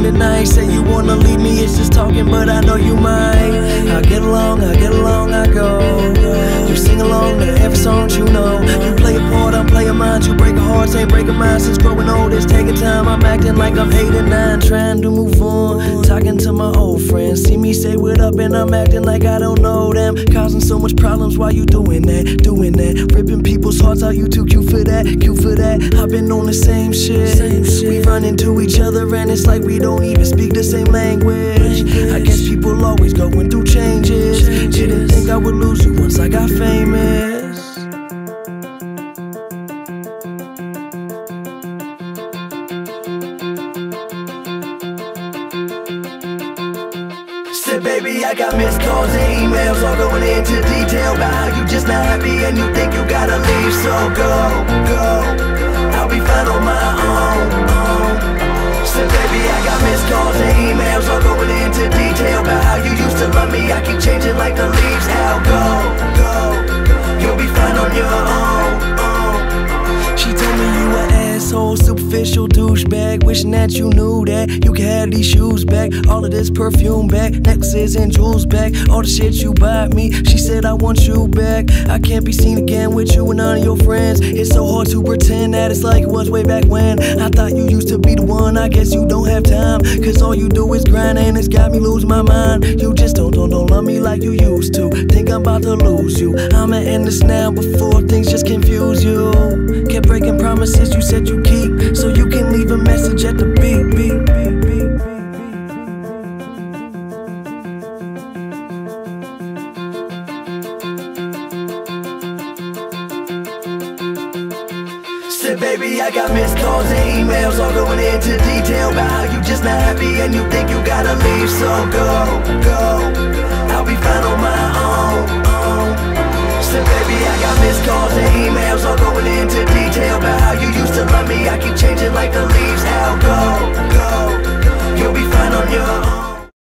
room tonight. Say you wanna leave me, it's just talking, but I know you might. I get along, I go. You sing along to every song you know. You play a part, I'm playing mine. You break a heart, ain't breaking mine. Since growing old, it's taking time. I'm acting like I'm 8 or 9, trying to move on. Talking to my old friends, see me say what up, and I'm acting like I don't know them. Causing so much problems, why you doing that? Doing that, ripping people's hearts out. You too cute for that, cute for that. I've been on the same shit. We run into each other, and it's like we don't even speak the same language. I guess people always going through changes. Didn't think I would lose you once I got famous. Said, baby, I got missed calls and emails, all going into detail about how you just not happy and you think you gotta leave. So go, I'll be fine on my own. Said, baby, I got missed calls and emails, all going into detail about how you used to love me. I keep changing like the leaves. Now go, you'll be fine on your own. She told me you an asshole, superficial douchebag, wishing that you knew that you could have these shoes back, all of this perfume back, necklaces and jewels back, all the shit you bought me. She said I want you back. I can't be seen again with you and none of your friends. It's so hard to pretend that it's like it was way back when. I thought you used to be the one. I guess you don't have time, cause all you do is grind, and it's got me losing my mind. You just don't love me like you used to. Think I'm about to lose you. I'ma end this now before things just confuse you. Kept breaking promises you said you keep, so you can leave a message at the beep, beep, beep, beep. Said, baby, I got missed calls and emails, all going into detail about how you just not happy and you think you gotta leave. So go, I'll be fine on my